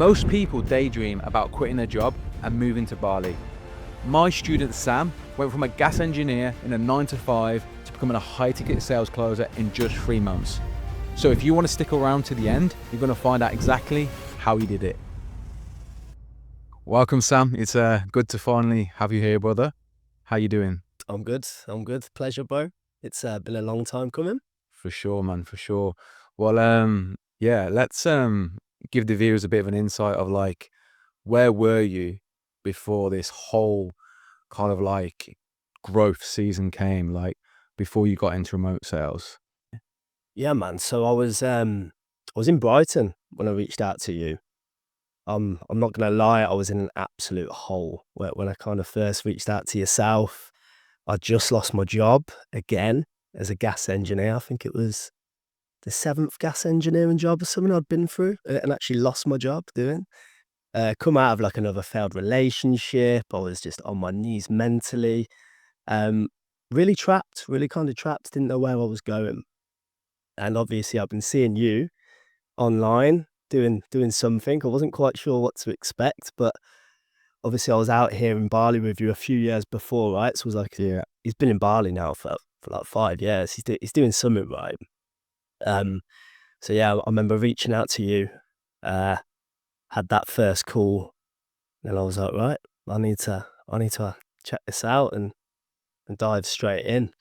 Most people daydream about quitting their job and moving to Bali. My student Sam went from a gas engineer in a 9 to 5 to becoming a high-ticket sales closer in just 3 months. So if you want to stick around to the end, you're going to find out exactly how he did it. Welcome, Sam. It's good to finally have you here, brother. How you doing? I'm good. Pleasure, bro. It's been a long time coming. For sure, man, for sure. Well, yeah, let's give the viewers a bit of an insight of like, where were you before this whole kind of like growth season came, like before you got into remote sales? Yeah, man. So I was in Brighton when I reached out to you. I'm not gonna lie, I was in an absolute hole when I kind of first reached out to yourself. I just lost my job again as a gas engineer. I think it was the seventh gas engineering job or something I'd been through, and actually lost my job doing. Come out of like another failed relationship. I was just on my knees mentally. Um, really trapped, really kind of trapped. Didn't know where I was going. And obviously, I've been seeing you online doing something. I wasn't quite sure what to expect, but obviously, I was out here in Bali with you a few years before, right? So it was like, Yeah. he's been in Bali now for like 5 years. He's doing something right. Um, so yeah, I remember reaching out to you, had that first call, and I was like, right, I need to check this out and dive straight in.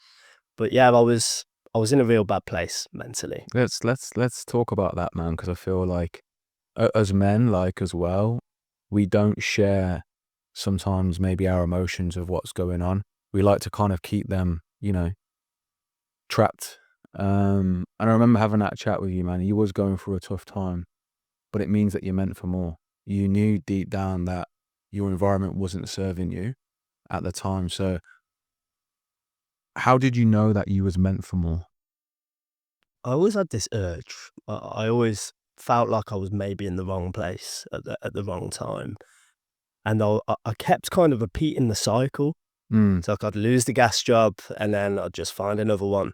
But yeah, I was in a real bad place mentally. Let's talk about that, man, because I feel like as men, like as well, we don't share sometimes maybe our emotions of what's going on. We like to kind of keep them, trapped. And I remember having that chat with you, man. You was going through a tough time, but it means that you're meant for more. You knew deep down that your environment wasn't serving you at the time. So how did you know that you was meant for more? I always had this urge. I always felt like I was maybe in the wrong place at the wrong time, and I kept kind of repeating the cycle. Mm, So like I'd lose the gas job, and then I'd just find another one.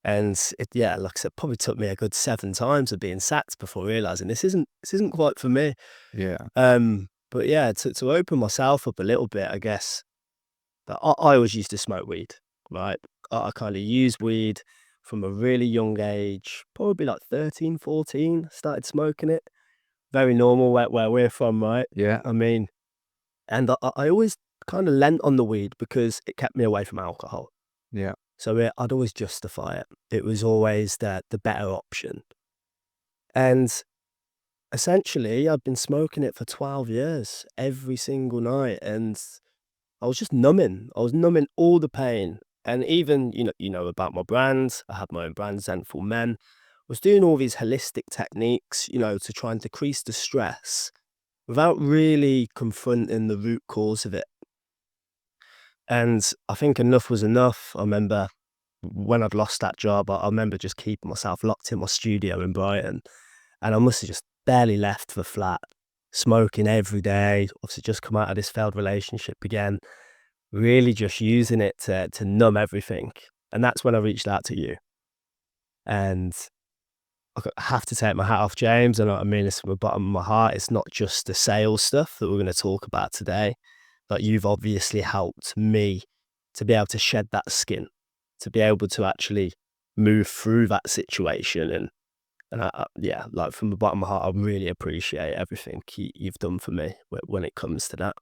And yeah, like I said, probably took me a good 7 times of being sacked before realizing this isn't quite for me. yeah. But yeah, to open myself up a little bit, I guess. But I always used to smoke weed, right? I kind of used weed from a really young age, probably like 13, 14, started smoking it. Very normal where we're from, right? Yeah. I mean, and I always kind of lent on the weed because it kept me away from alcohol. Yeah. So I'd always justify it. It was always the better option. And essentially, I'd been smoking it for 12 years, every single night. And I was just numbing. I was numbing all the pain. And even, you know about my brand. I had my own brand, Zenful Men. Was doing all these holistic techniques, to try and decrease the stress without really confronting the root cause of it. And I think enough was enough. I remember when I'd lost that job, I remember just keeping myself locked in my studio in Brighton. And I must have just barely left the flat, smoking every day. Obviously, just come out of this failed relationship again, really just using it to numb everything. And that's when I reached out to you. And have to take my hat off, James. And I mean this from the bottom of my heart. It's not just the sales stuff that we're going to talk about today, but you've obviously helped me to be able to shed that skin, to be able to actually move through that situation. And yeah, like from the bottom of my heart, I really appreciate everything you've done for me when it comes to that.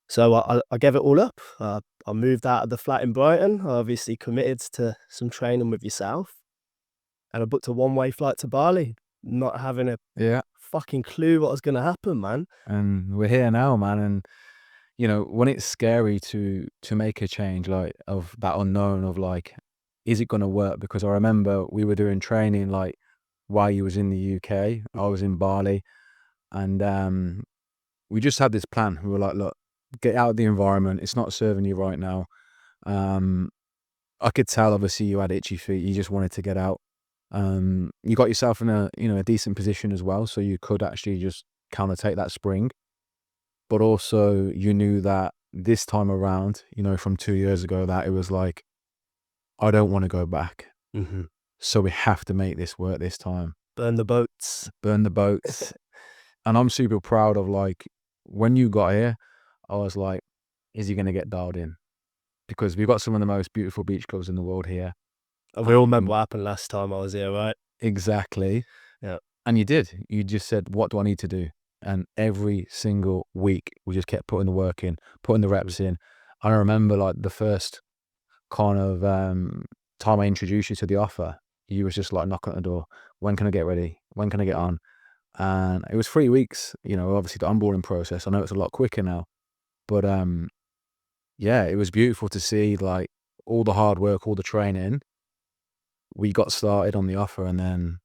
So I gave it all up. I moved out of the flat in Brighton. I obviously committed to some training with yourself. And I booked a one-way flight to Bali, not having a Yeah. fucking clue what was going to happen, man. And we're here now, man. And when it's scary to make a change, like of that unknown of like, is it gonna work? Because I remember we were doing training like while you was in the UK, I was in Bali, and we just had this plan. We were like, look, get out of the environment. It's not serving you right now. Um, I could tell obviously you had itchy feet. You just wanted to get out. You got yourself in a decent position as well, so you could actually just countertake that spring. But also you knew that this time around, from 2 years ago, that it was like, I don't wanna go back. Hmm. So we have to make this work this time. Burn the boats. Burn the boats. And I'm super proud of, like, when you got here, I was like, "Is he gonna get dialed in?" Because we've got some of the most beautiful beach clubs in the world here. We all remember Um, what happened last time I was here, right? exactly. Yeah. And you did. You just said, "What do I need to do?" And every single week, we just kept putting the work in, putting the Mm. reps in. I remember, like, the first kind of, time I introduced you to the offer, you was just, like, knocking at the door, "When can I get ready? When can I get on?" And it was 3 weeks, obviously the onboarding process. I know it's a lot quicker now, but, yeah, it was beautiful to see, like, all the hard work, all the training. We got started on the offer, and then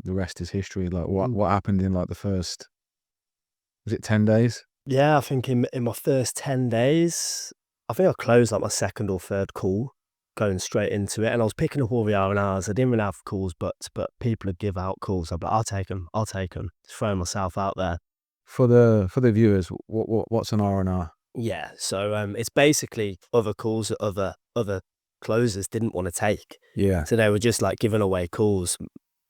the rest is history. Like, what Mm. what happened in, like, the first, was it 10 days? Yeah, I think in my first 10 days, I think I closed like my second or third call, going straight into it. And I was picking up all the R&Rs. I didn't really have calls, but people would give out calls. I'd be like, I'll take them. I'll take them. Throwing myself out there. For the viewers, what's an R&R? Yeah. So it's basically other calls that other closers didn't want to take. Yeah, So they were just like giving away calls.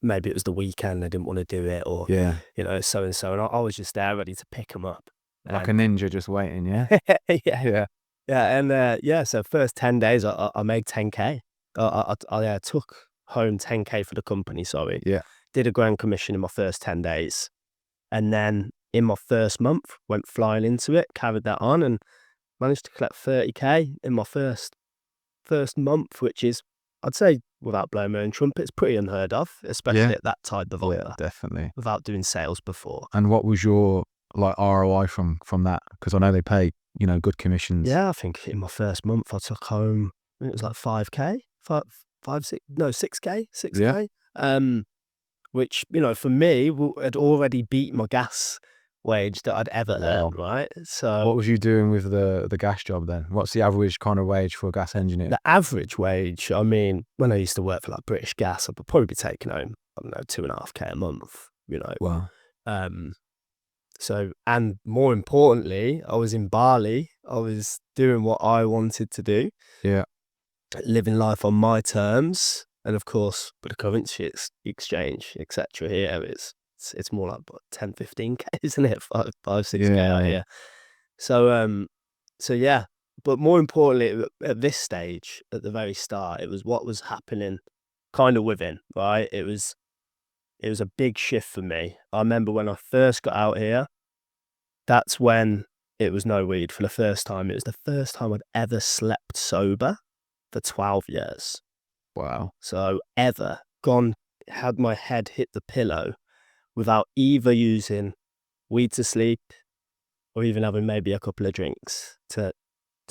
Maybe it was the weekend, they didn't want to do it, or, yeah. so and so. And I was just there ready to pick them up. Like a And ninja just waiting, yeah? yeah. Yeah, Yeah, and, yeah, so first 10 days, I made 10K. Took home 10K for the company, sorry. yeah. Did a grand commission in my first 10 days, and then in my first month, went flying into it, carried that on, and managed to collect 30K in my first month, which is, I'd say, without blowing my own trumpet, it's pretty unheard of, especially Yeah? at that type of Yeah, offer, definitely. without doing sales before. And what was your, like, ROI from that? Because I know they pay, good commissions. Yeah, I think in my first month I took home, I think it was like 5K, 6, no, 6K, Yeah? 6K. Which, for me, had already beat my gas wage that I'd ever Wow. earned, right? So What was you doing with the gas job then? What's the average kind of wage for a gas engineer? the average wage, I mean, when I used to work for like British Gas, I'd probably be taking home, I don't know, 2.5K a month. Wow. Um, so, and more importantly, I was in Bali. I was doing what I wanted to do, Yeah. living life on my terms. And of course, with the currency exchange, etc. here, it's more like what, 10, 15K, isn't it? 6K out Yeah. here. So so yeah. But more importantly, at this stage, at the very start, it was what was happening kind of within, right? It was a big shift for me. I remember when I first got out here, that's when it was no weed for the first time. It was the first time I'd ever slept sober for 12 years. Wow. So ever gone, had my head hit the pillow without either using weed to sleep or even having maybe a couple of drinks to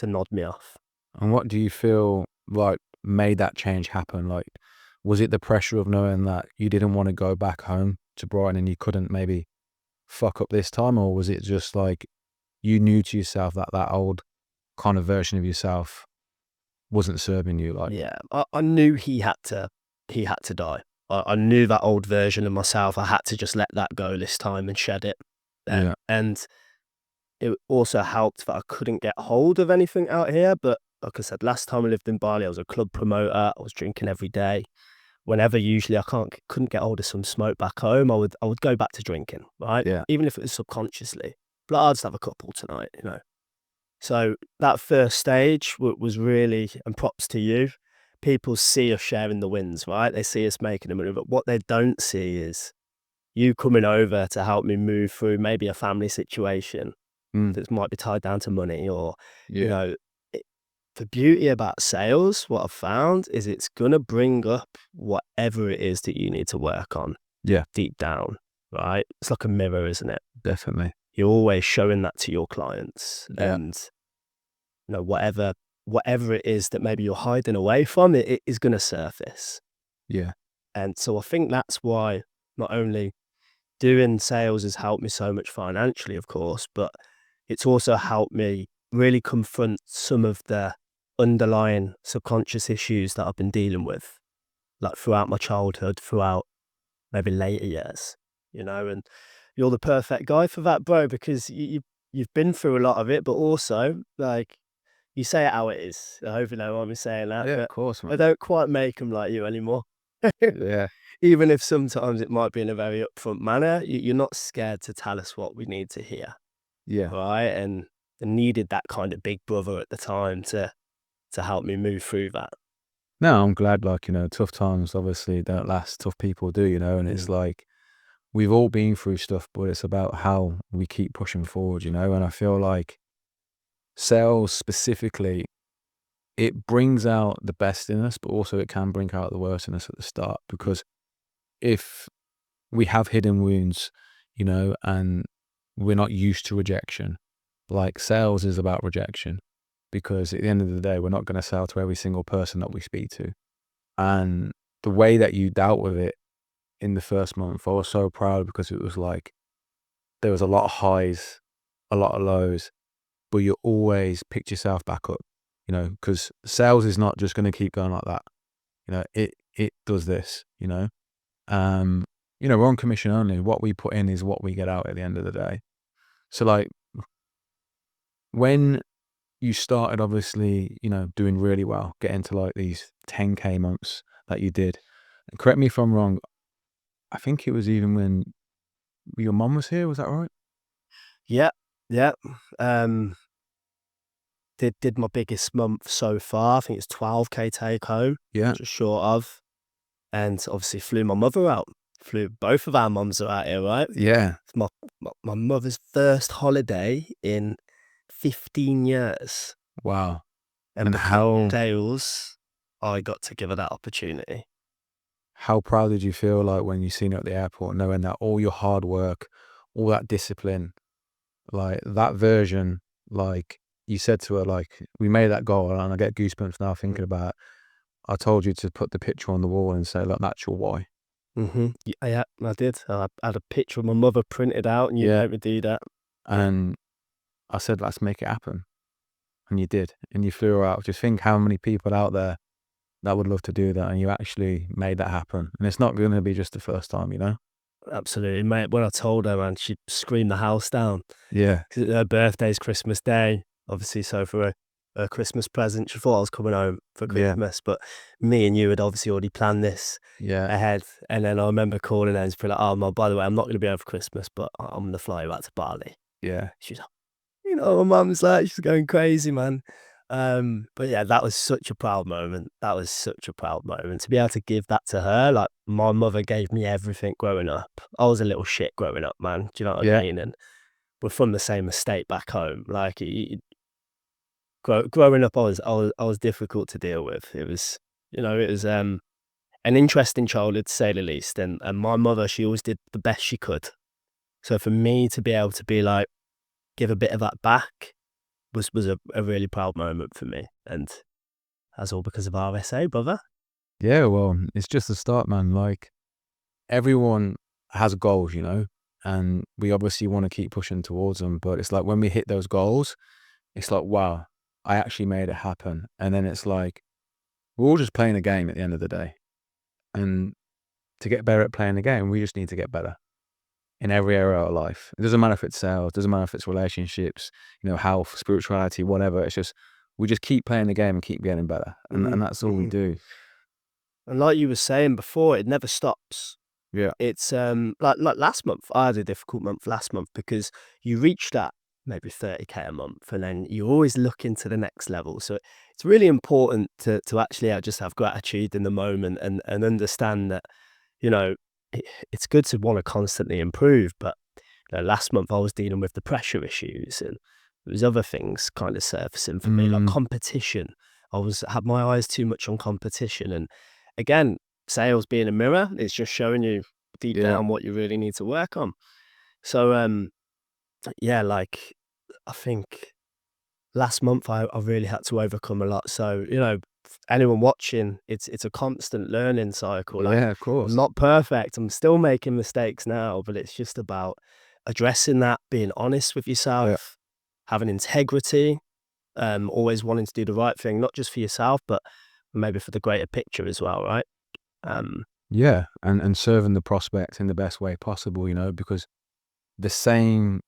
nod me off. And what do you feel like made that change happen? Like, was it the pressure of knowing that you didn't want to go back home to Brighton and you couldn't maybe fuck up this time? Or was it just like you knew to yourself that that old kind of version of yourself wasn't serving you? Like, Yeah, I knew he had to die. I knew that old version of myself. I had to just let that go this time and shed it. yeah, And it also helped that I couldn't get hold of anything out here. But like I said, last time I lived in Bali, I was a club promoter. I was drinking every day. Whenever usually I couldn't get hold of some smoke back home, I would go back to drinking, right? yeah, Even if it was subconsciously. But I'll just have a couple tonight. So that first stage was really, and props to you, people see us sharing the wins, right? They see us making a move, but what they don't see is you coming over to help me move through maybe a family situation mm, that might be tied down to money, or, you yeah, know, it, the beauty about sales, what I've found is it's going to bring up whatever it is that you need to work on yeah, deep down, right? It's like a mirror, isn't it? definitely. You're always showing that to your clients, Yeah, and whatever it is that maybe you're hiding away from, it is going to surface. yeah, And so I think that's why not only doing sales has helped me so much financially, of course, but it's also helped me really confront some of the underlying subconscious issues that I've been dealing with, like throughout my childhood, throughout maybe later years. And you're the perfect guy for that, bro, because you've been through a lot of it, but also, like, you say it how it is. I hope you know why I'm saying that, yeah, of but course, I man. don't quite make them like you anymore. Yeah. even if sometimes it might be in a very upfront manner, you're not scared to tell us what we need to hear, Yeah. right? And I needed that kind of big brother at the time to help me move through that. No, I'm glad, like, tough times obviously don't last, tough people do, and it's Mm. like we've all been through stuff, but it's about how we keep pushing forward, and I feel like sales specifically, it brings out the best in us, but also it can bring out the worst in us at the start because if we have hidden wounds, and we're not used to rejection, like sales is about rejection because at the end of the day, we're not going to sell to every single person that we speak to. And the way that you dealt with it in the first month, I was so proud because it was like there was a lot of highs, a lot of lows, but you always picked yourself back up, because sales is not just going to keep going like that. It does this, Um, we're on commission only. What we put in is what we get out at the end of the day. So like when you started obviously, doing really well, getting to like these 10K months that you did. And correct me if I'm wrong, I think it was even when your mum was here, was that right? Yeah, yeah. Um, did my biggest month so far. I think it's 12K take home, Yeah. just short of. And obviously flew my mother out. Flew both of our mums are out here, right? Yeah. It's my mother's first holiday in 15 years. Wow. And And because of how sales, I got to give her that opportunity. how proud did you feel like when you seen her at the airport, knowing that all your hard work, all that discipline, like that version, like you said to her, like, we made that goal, and I get goosebumps now thinking about it. I told you to put the picture on the wall and say, look, that's your why. Mm-hmm. Yeah, I did. I had a picture of my mother printed out, and you Yeah. made me do that. And I said, let's make it happen. And you did. And you flew her out. Just think how many people out there that would love to do that. And you actually made that happen. And it's not going to be just the first time. Absolutely, mate. When I told her, man, she screamed the house down. Yeah. 'Cause her birthday's Christmas Day, obviously, so for a Christmas present, she thought I was coming home for Yeah. Christmas, but me and you had obviously already planned this Yeah. ahead, and then I remember calling her and she's like, "Oh, Mum, by the way, I'm not gonna be home for Christmas, but I'm gonna fly you out to Bali." Yeah. She's like, my mum's like, she's going crazy, man. But yeah, that was such a proud moment. That was such a proud moment. To be able to give that to her, like, my mother gave me everything growing up. I was a little shit growing up, man. Do you know what I Yeah. mean? And we're from the same estate back home. Like, growing up, I was difficult to deal with. It was an interesting childhood to say the least. And my mother, she always did the best she could. So for me to be able to be like, give a bit of that back was a really proud moment for me. And that's all because of RSA, brother. Yeah. Well, it's just the start, man. Like everyone has goals, and we obviously want to keep pushing towards them. But it's like when we hit those goals, it's like, wow, I actually made it happen. And then it's like, we're all just playing a game at the end of the day. And to get better at playing the game, we just need to get better in every area of our life. It doesn't matter if it's sales, doesn't matter if it's relationships, health, spirituality, whatever. It's just, we just keep playing the game and keep getting better. And Hmm. that's all we Hmm. do. And like you were saying before, it never stops. Yeah. It's like last month, I had a difficult month last month because you reach that maybe 30K a month, and then you always look into the next level. So it's really important to actually just have gratitude in the moment and understand that, you know, it's good to want to constantly improve. But last month I was dealing with the pressure issues, and there was other things kind of surfacing for me, like Mm, competition. Had my eyes too much on competition, and again, sales being a mirror, it's just showing you deep yeah. down what you really need to work on. So yeah, like, I think last month I really had to overcome a lot. So, anyone watching, it's a constant learning cycle. Like, Yeah, of I'm course. not perfect. I'm still making mistakes now, but it's just about addressing that, being honest with Yeah. yourself, having integrity, always wanting to do the right thing, not just for yourself, but maybe for the greater picture as well, right? Um, Yeah. And serving the prospect in the best way possible, because the same,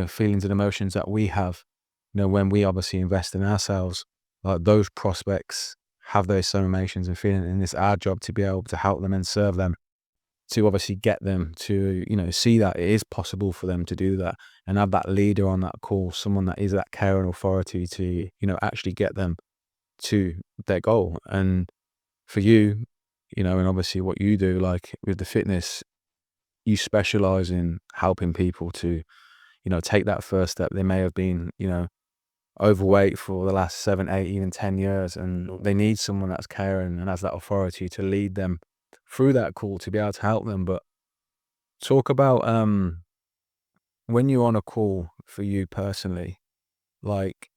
feelings and emotions that we have, when we obviously invest in ourselves, like those prospects have those same emotions and feelings, and it's our job to be able to help them and serve them to obviously get them to, see that it is possible for them to do that and have that leader on that call, someone that is that care and authority to, actually get them to their goal. And for you, and obviously what you do, like with the fitness, you specialize in helping people to, take that first step. They may have been, overweight for the last 7, 8, even 10 years, and they need someone that's caring and has that authority to lead them through that call to be able to help them. But talk about when you're on a call for you personally, like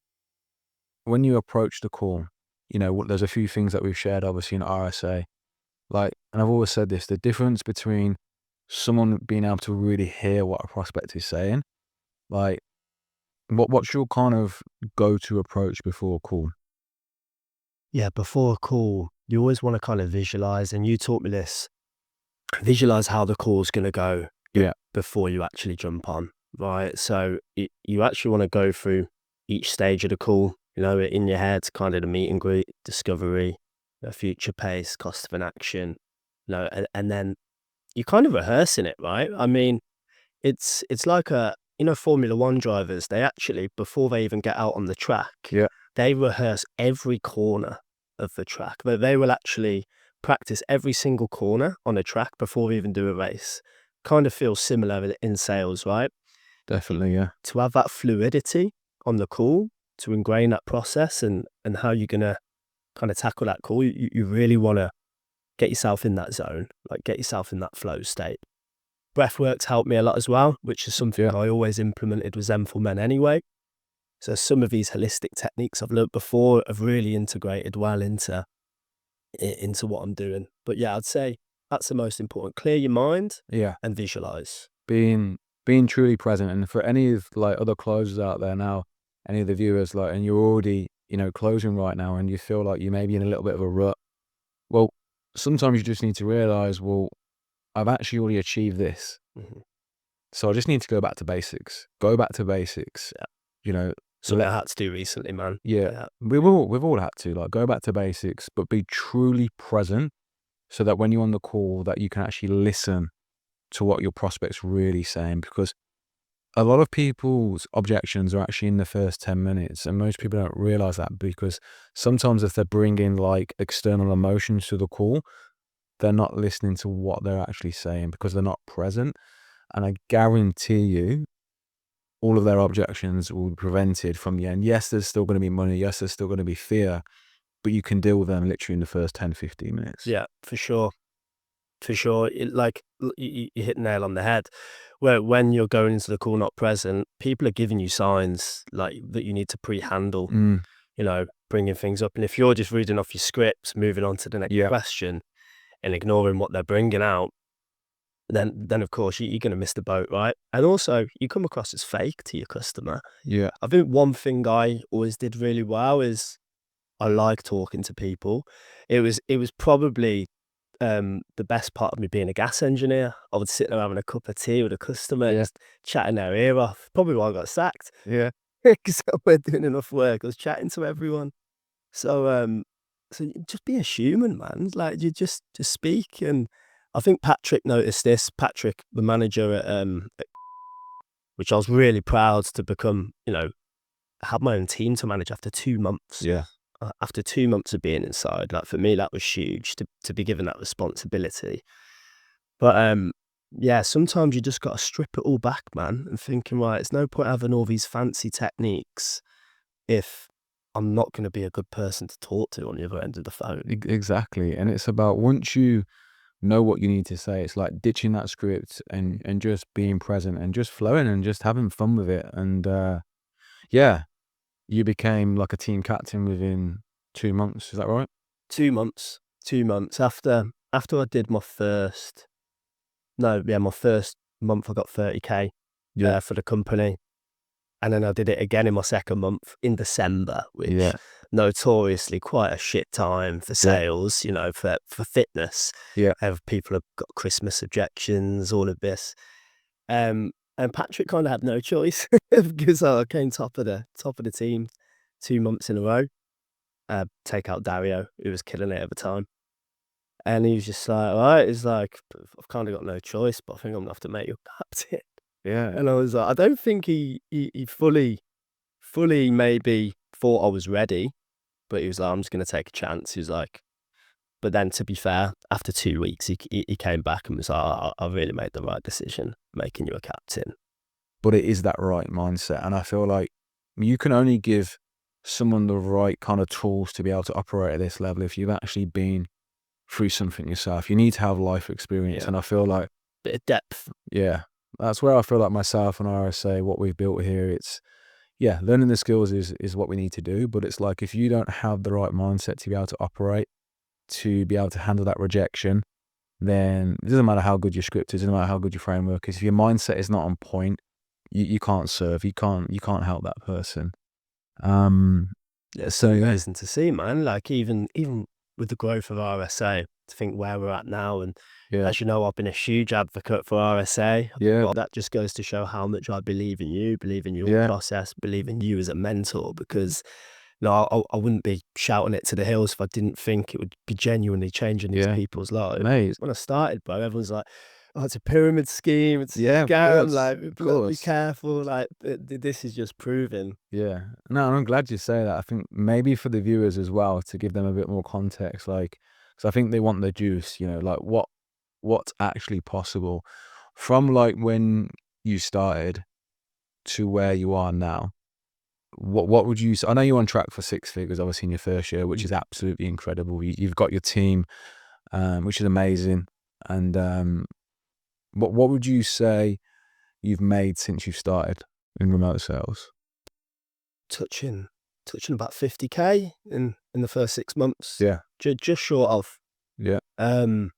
when you approach the call, there's a few things that we've shared obviously in RSA. Like, and I've always said this, the difference between someone being able to really hear what a prospect is saying, like what's your kind of go-to approach before a call? Yeah, before a call, you always want to kind of visualize, and you taught me this, visualize how the call's going to go Yeah, before you actually jump on, right? So you actually want to go through each stage of the call, in your head, kind of the meet and greet, discovery, future pace, cost of an action, and then you're kind of rehearsing it, right? I mean, it's like Formula One drivers, they actually, before they even get out on the track, yeah, they rehearse every corner of the track. They will actually practice every single corner on a track before they even do a race. Kind of feels similar in sales, right? definitely, yeah, To have that fluidity on the call, to ingrain that process and how you're gonna kind of tackle that call, you really want to get yourself in that zone, like get yourself in that flow state. Breathwork's helped me a lot as well, which is something yeah, I always implemented with Zen for Men anyway. So some of these holistic techniques I've learned before have really integrated well into what I'm doing. But yeah, I'd say that's the most important. Clear your mind yeah. and visualize. Being truly present. And for any of like other closers out there now, any of the viewers, like, and you're already, closing right now and you feel like you may be in a little bit of a rut. Well, sometimes you just need to realize, well, I've actually already achieved this. Mhm. So I just need to go back to basics. Go back to basics. Yeah. You know, Something let I had to do recently, man. yeah, Yeah. we've all had to like go back to basics, but be truly present so that when you're on the call that you can actually listen to what your prospect's really saying. Because a lot of people's objections are actually in the first 10 minutes, and most people don't realize that because sometimes if they're bringing like external emotions to the call, they're not listening to what they're actually saying because they're not present. And I guarantee you, all of their objections will be prevented from the end. Yes, there's still going to be money. Yes, there's still going to be fear, but you can deal with them literally in the first 10, 15 minutes. Yeah, for sure. For sure. You hit the nail on the head. Where when you're going into the call not present, people are giving you signs like that you need to pre-handle, Mm, bringing things up. And if you're just reading off your scripts, moving on to the next yeah, question and ignoring what they're bringing out, then of course you're going to miss the boat, right? And also you come across as fake to your customer. yeah, I think one thing I always did really well is I like talking to people. It was probably the best part of me being a gas engineer. I would sit there having a cup of tea with a customer, yeah, just chatting their ear off. Probably why I got sacked yeah, because I weren't doing enough work. I was chatting to everyone. So, just be a human, man. Like you just speak. And I think Patrick noticed this. Patrick, the manager which I was really proud to become. Have my own team to manage after 2 months. yeah. After 2 months of being inside, like for me, that was huge to be given that responsibility. But yeah, sometimes you just got to strip it all back, man, and thinking, right, it's no point having all these fancy techniques if I'm not going to be a good person to talk to on the other end of the phone. Exactly. And it's about once you know what you need to say, it's like ditching that script and just being present and just flowing and just having fun with it. And yeah, you became like a team captain within 2 months. Is that right? 2 months, 2 months after I did my first, no, yeah, my first month, I got 30K Yeah. for the company. And then I did it again in my second month in December, which Yeah. notoriously quite a shit time for Yeah. sales, for fitness. Yeah. People have got Christmas objections, all of this. And Patrick kind of had no choice because I came top of the team 2 months in a row. Take out Dario, who was killing it at the time. And he was just like, all right, he's like, I've kind of got no choice, but I think I'm gonna have to make you captain. Yeah. And I was like, I don't think he fully maybe thought I was ready, but he was like, I'm just gonna take a chance. He was like, but then to be fair, after 2 weeks, he came back and was like, I really made the right decision making you a captain. But it is that right mindset, and I feel like you can only give someone the right kind of tools to be able to operate at this level if you've actually been through something yourself. You need to have life experience, Yeah, and I feel like, bit of depth. yeah, that's where I feel like myself and RSA, what we've built here, it's, yeah, learning the skills is what we need to do, but it's like if you don't have the right mindset to be able to operate, to be able to handle that rejection, then it doesn't matter how good your script is, it doesn't matter how good your framework is. If your mindset is not on point, you can't serve, you can't help that person. Um, Yeah, it's so yeah, amazing to see, man. Like even with the growth of RSA, to think where we're at now, and yeah, as you know, I've been a huge advocate for RSA. yeah, But that just goes to show how much I believe in you, believe in your yeah, process, believe in you as a mentor. Because no, I wouldn't be shouting it to the hills if I didn't think it would be genuinely changing these yeah, people's lives. mate, When I started, bro, everyone's like, "Oh, it's a pyramid scheme, it's yeah, a scam." Like, of look, be course, careful. Like, this is just proving. yeah. No, and I'm glad you say that. I think maybe for the viewers as well to give them a bit more context, like, because I think they want the juice, like what's actually possible from like when you started to where you are now. What would you say? I know you're on track for six figures, obviously in your first year, which is absolutely incredible. You've got your team, which is amazing. And what would you say you've made since you've started in remote sales? touching touching about 50K in the first 6 months. Yeah, Just short of. yeah, Um,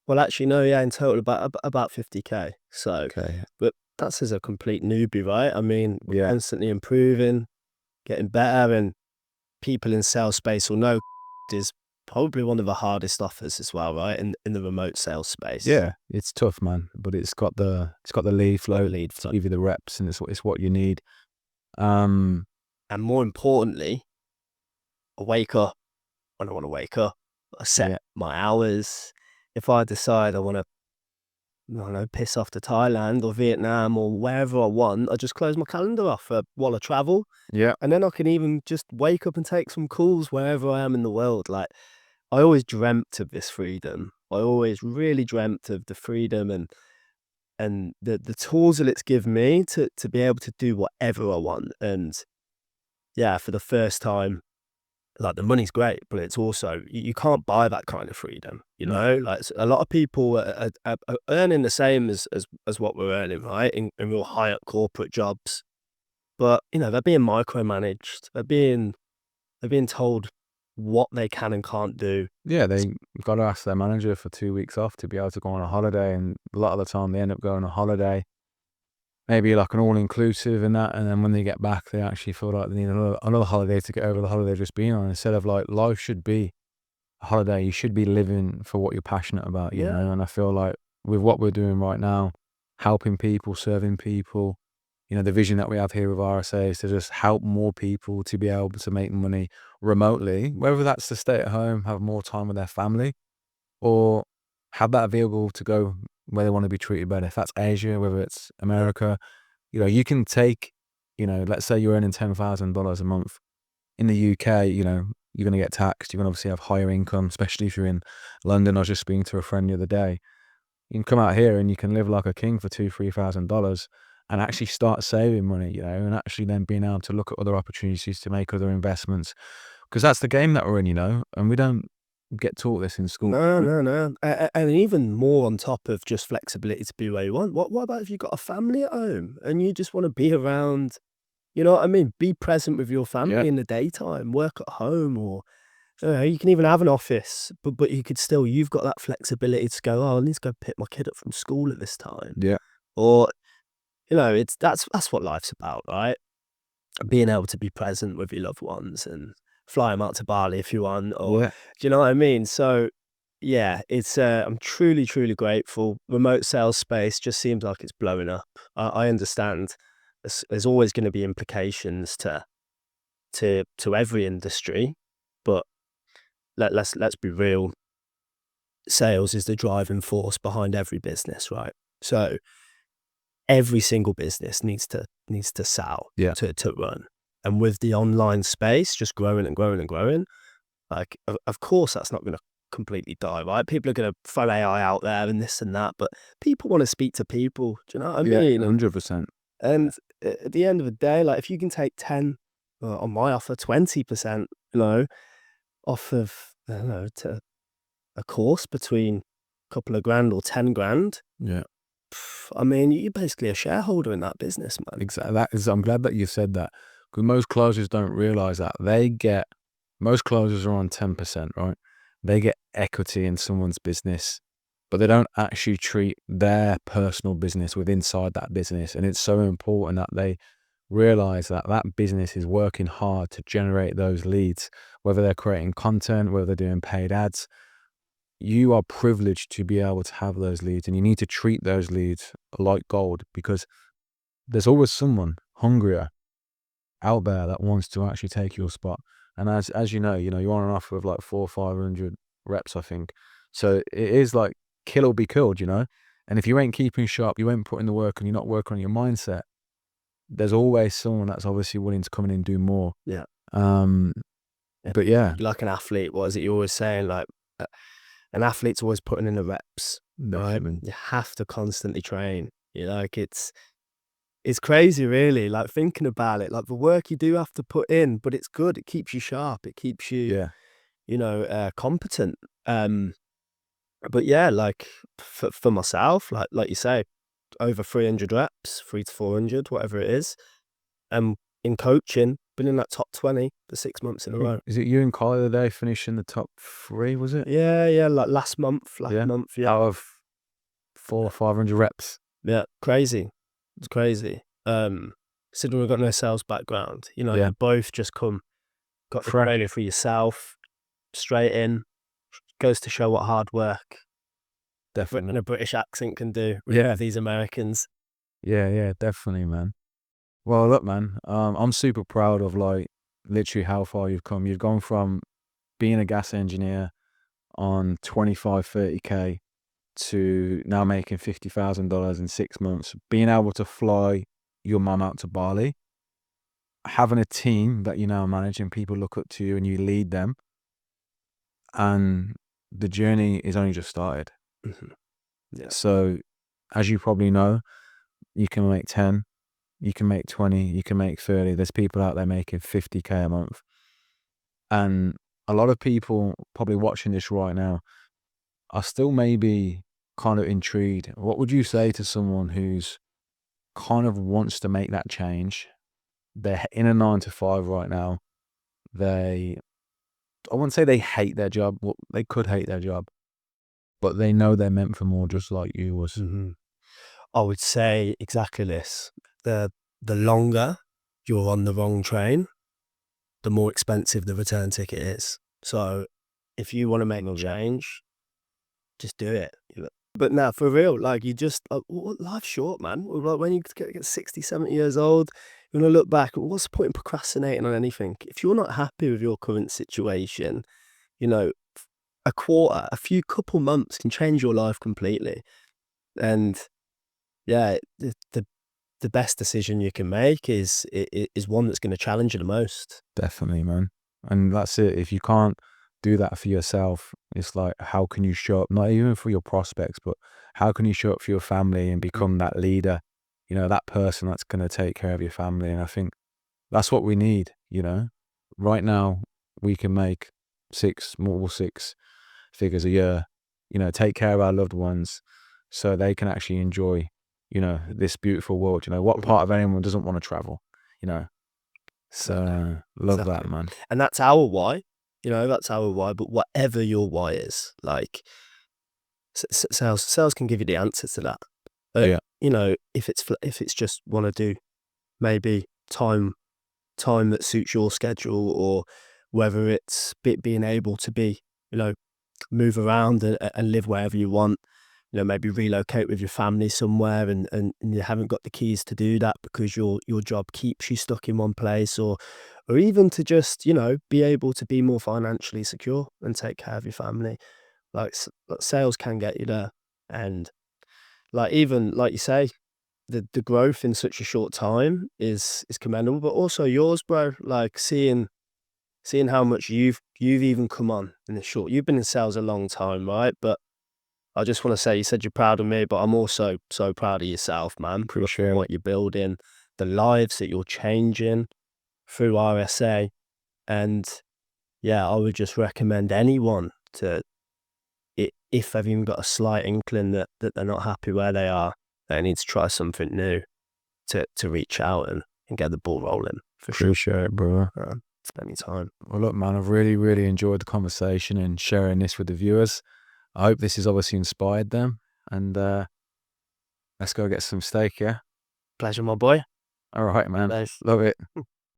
well, actually, no, yeah, in total about 50K. So, okay, but that's as a complete newbie, right? I mean, we're yeah, constantly improving, getting better, and people in sales space will know is probably one of the hardest offers as well, right? In the remote sales space. yeah. It's tough, man, but it's got the lead Got the flow lead to flow. give you the reps, and it's what you need. Um, And more importantly, I wake up when I want to wake up. I set yeah, my hours. If I decide I want to, I don't know, piss off to Thailand or Vietnam or wherever I want, I just close my calendar off while I travel. yeah, And then I can even just wake up and take some calls wherever I am in the world. Like, I always dreamt of this freedom. I always really dreamt of the freedom and the tools that it's given me to be able to do whatever I want. And yeah, for the first time, like, the money's great, but it's also you can't buy that kind of freedom, you no, know? Like, a lot of people are earning the same as what we're earning, right? In real high up corporate jobs. But, they're being micromanaged. They're being told what they can and can't do. yeah. They got to ask their manager for 2 weeks off to be able to go on a holiday, and a lot of the time they end up going on a holiday. Maybe like an all-inclusive and that, and then when they get back, they actually feel like they need another holiday to get over the holiday they've just been on, instead of like, life should be a holiday. You should be living for what you're passionate about, Yeah. and I feel like with what we're doing right now, helping people, serving people, the vision that we have here with RSA is to just help more people to be able to make money remotely, whether that's to stay at home, have more time with their family, or have that available to go where they want to be treated better. If that's Asia, whether it's America, you can take, let's say you're earning $10,000 a month in the UK, you're going to get taxed. You're going to obviously have higher income, especially if you're in London. I was just speaking to a friend the other day. You can come out here and you can live like a king for $2,000, $3,000 and actually start saving money, and actually then being able to look at other opportunities to make other investments. Because that's the game that we're in, and we don't get taught this in school. No, no, no. And even more on top of just flexibility to be where you want. What about if you've got a family at home and you just want to be around, you know what I mean? Be present with your Yeah, family in the daytime, work at home, or you can even have an office, but you could still, you've got that flexibility to go, oh, I need to go pick my kid up from school at this time. yeah, Or, it's that's what life's about, right? Being able to be present with your loved ones and fly them out to Bali if you want, or yeah, do you know what I mean? So yeah, it's I'm truly, truly grateful. Remote sales space just seems like it's blowing up. I understand there's always going to be implications to every industry, but let's be real. sales is the driving force behind every business, right? So every single business needs to sell Yeah. to run. And with the online space just growing and growing and growing, like, of course, that's not going to completely die, right? People are going to throw AI out there and this and that, but people want to speak to people. Do you know what I Yeah, mean? 100%. And at the end of the day, like, if you can take 10, on my offer, 20%, off of, I don't know, to a course between a couple of grand or 10 grand, Yeah. I mean, you're basically a shareholder in that business, man. Exactly. That is, I'm glad that you said that, because most closers don't realize that most closers are on 10%, right? They get equity in someone's business, but they don't actually treat their personal business with inside that business. And it's so important that they realize that that business is working hard to generate those leads, whether they're creating content, whether they're doing paid ads. You are privileged to be able to have those leads, and you need to treat those leads like gold, because there's always someone hungrier out there that wants to actually take your spot. And as you're on an offer of like 400 or 500 reps, I think. So it is like kill or be killed, And if you ain't keeping sharp, you ain't putting the work, and you're not working on your mindset, there's always someone that's obviously willing to come in and do more. Yeah. Um, Yeah. but yeah, You're like an athlete. What is it you're always saying? Like, an athlete's always putting in the reps, right? definitely. You have to constantly train. Like, it's crazy, really. Like, thinking about it, like the work you do have to put in, but it's good. It keeps you sharp. It keeps you, Yeah. competent. But yeah, like, for myself, like you say, over 300 reps, 3 to 400, whatever it is. In coaching, been in that top 20 for 6 months in a row. Is it you and Kylie the day finishing the top 3, was it? Yeah, like last month, Yeah. yeah. Out of 400 or 500 reps. Yeah, crazy. It's crazy. Considering we've got no sales background, Yeah. you both just got the Fresh. training for yourself, straight in. Goes to show what hard work Definitely. and a British accent can do Yeah. with these Americans. Yeah, definitely, man. Well, look, man, I'm super proud of like literally how far you've come. You've gone from being a gas engineer on 25, 30K to now making $50,000 in 6 months, being able to fly your mum out to Bali, having a team that you now manage and people look up to you and you lead them. And the journey is only just started. Mhm. Yeah. So as you probably know, you can make 10, you can make 20, you can make 30. There's people out there making 50K a month. And a lot of people probably watching this right now are still maybe kind of intrigued. What would you say to someone who's kind of wants to make that change? They're in a 9 to 5 right now. I wouldn't say they hate their job. Well, they could hate their job, but they know they're meant for more, just like you was. Mhm. I would say exactly this. The longer you're on the wrong train, the more expensive the return ticket is. So if you want to make a change, just do it. But now, for real, like, you just, life's short, man. Like, when you get 60, 70 years old, you're going to look back, what's the point in procrastinating on anything? If you're not happy with your current situation, you know, a quarter, a few couple months can change your life completely. And yeah, the best decision you can make is one that's going to challenge you the most. Definitely, man. And that's it. If you can't do that for yourself, it's like, how can you show up, not even for your prospects, but how can you show up for your family and become that leader, that person that's going to take care of your family? And I think that's what we need. Right now, we can make multiple six figures a year, take care of our loved ones so they can actually enjoy, this beautiful world. What part of anyone doesn't want to travel, you know? So love that, Exactly. man. And that's our why. That's our why. But whatever your why is, like, sales can give you the answer to that. But Yeah, if it's just want to do maybe time that suits your schedule, or whether it's being able to move around and live wherever you want, maybe relocate with your family somewhere, and you haven't got the keys to do that because your job keeps you stuck in one place, or even to just, be able to be more financially secure and take care of your family. Like sales can get you there, and like even like you say, the growth in such a short time is commendable, but also yours, bro. Like seeing how much you've even come on in the short. You've been in sales a long time, right? But I just want to say, you said you're proud of me, but I'm also so proud of yourself, man. For Appreciate it. what you're building, the lives that you're changing through RSA, and yeah, I would just recommend anyone to, if they've even got a slight inkling that they're not happy where they are, they need to try something new, to reach out and get the ball rolling for sure. Appreciate it, bro. Spend your time. Well, look, man, I've really, really enjoyed the conversation and sharing this with the viewers. I hope this has obviously inspired them. And let's go get some steak, yeah? Pleasure, my boy. All right, man. Nice. Love it.